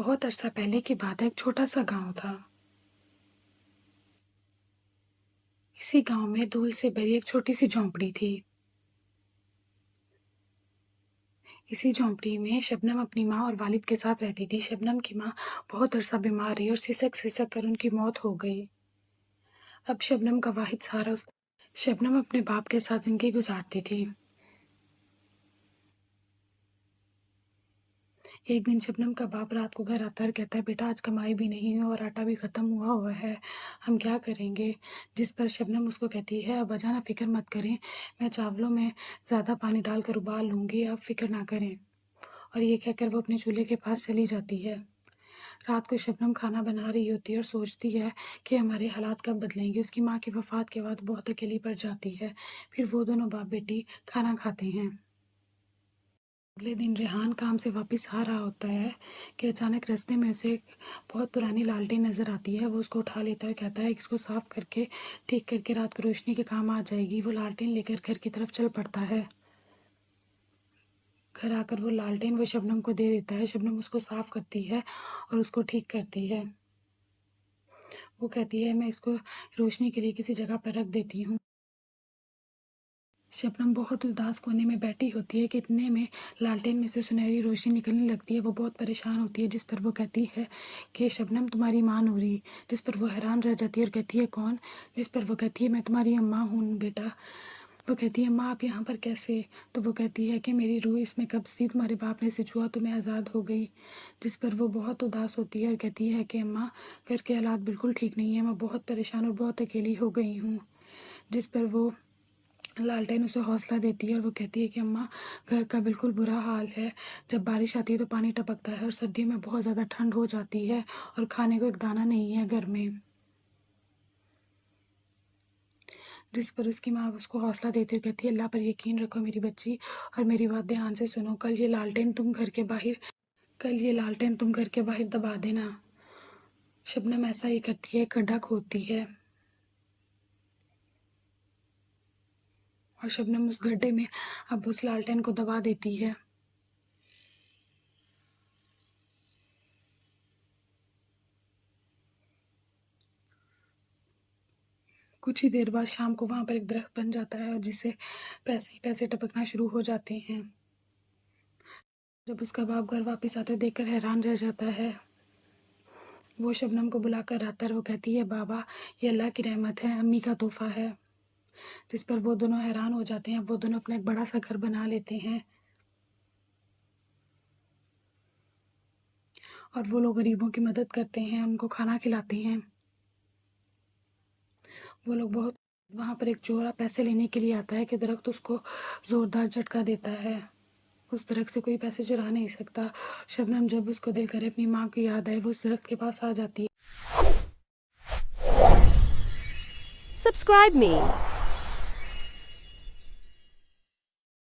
बहुत अरसा पहले की बात है, एक छोटा-सा गाँव था। इसी गाँव में धूल से भरी एक छोटी-सी झोंपड़ी थी। इसी झोंपड़ी में शबनम अपनी माँ और वालिद के साथ रहती थी। शबनम की माँ बहुत अरसा बीमार रही और सिसक-सिसक कर उनकी मौत हो गई। अब शबनम का वाहिद सहारा शबनम अपने बाप के साथ ज़िंदगी गुज़ारती थी। एक दिन शबनम का बाप रात को घर आता है और कहता है, बेटा आज कमाई भी नहीं है और आटा भी ख़त्म हुआ हुआ है, हम क्या करेंगे? जिस पर शबनम उसको कहती है, अब्बाजान आप फ़िक्र मत करें, मैं चावलों में ज़्यादा पानी डालकर उबाल लूँगी, आप फ़िक्र ना करें। और ये कहकर वो अपने चूल्हे के पास चली जाती है। रात को शबनम खाना बना रही होती है और सोचती है कि हमारे हालात कब बदलेंगे। उसकी माँ की वफ़ात के बाद बहुत अकेली पड़ जाती है। फिर वो दोनों बाप बेटी खाना खाते हैं। अगले दिन रेहान काम से वापस आ रहा होता है कि अचानक रास्ते में उसे एक बहुत पुरानी लालटेन नज़र आती है। वो उसको उठा लेता है और कहता है कि इसको साफ़ करके ठीक करके रात को रोशनी के काम आ जाएगी। वो लालटेन लेकर घर की तरफ चल पड़ता है। घर आकर वो लालटेन वो शबनम को दे देता है। शबनम उसको साफ़ करती है और उसको ठीक करती है। वो कहती है, मैं इसको रोशनी के लिए किसी जगह पर रख देती हूँ। शबनम बहुत उदास कोने में बैठी होती है कि इतने में लालटेन में से सुनहरी रोशनी निकलने लगती है। वो बहुत परेशान होती है, जिस पर वो कहती है कि शबनम तुम्हारी माँ नूरी। जिस पर वो हैरान रह जाती है और कहती है, कौन? जिस पर वो कहती है, मैं तुम्हारी अम्मा हूँ बेटा। वो कहती है, माँ आप यहाँ पर कैसे? तो वो कहती है कि मेरी रूह इसमें कब्ज़ थी, तुम्हारे बाप ने इसे छुआ तो मैं आज़ाद हो गई। जिस पर वो बहुत उदास होती है और कहती है कि अम्मा घर के हालात बिल्कुल ठीक नहीं है, मैं बहुत परेशान और बहुत अकेली हो गई हूँ। जिस पर वो लालटेन उसे हौसला देती है और वो कहती है कि अम्मा घर का बिल्कुल बुरा हाल है। जब बारिश आती है तो पानी टपकता है और सर्दियों में बहुत ज़्यादा ठंड हो जाती है और खाने को एक दाना नहीं है घर में। जिस पर उसकी माँ उसको हौसला देती हुई कहती है, अल्लाह पर यकीन रखो मेरी बच्ची और मेरी बात ध्यान से सुनो। कल ये लालटेन तुम घर के बाहर दबा देना। शबनम ऐसा ही करती है, गड्ढा खोदती है और शबनम उस गड्ढे में अब उस लालटेन को दबा देती है। कुछ ही देर बाद शाम को वहाँ पर एक दरख्त बन जाता है और जिससे पैसे ही पैसे टपकना शुरू हो जाते हैं। जब उसका बाप घर वापस आता है देखकर हैरान रह जाता है। वो शबनम को बुलाकर आता है और वो कहती है, बाबा ये अल्लाह की रहमत है, अम्मी का तोहफा है। जिस पर वो दोनों हैरान हो जाते हैं। वो दोनों अपना एक बड़ा सा घर बना लेते हैं और वो लोग गरीबों की मदद करते हैं, उनको खाना खिलाते हैं। वो लोग बहुत वहाँ पर एक चोर पैसे लेने के लिए आता है कि दरख्त उसको ज़ोरदार झटका देता है। उस दरख्त से कोई पैसे चुरा नहीं सकता। शबनम जब उसको दिल करे अपनी माँ की याद आए, वो उस दरख्त के पास आ जाती है। Subscribe me.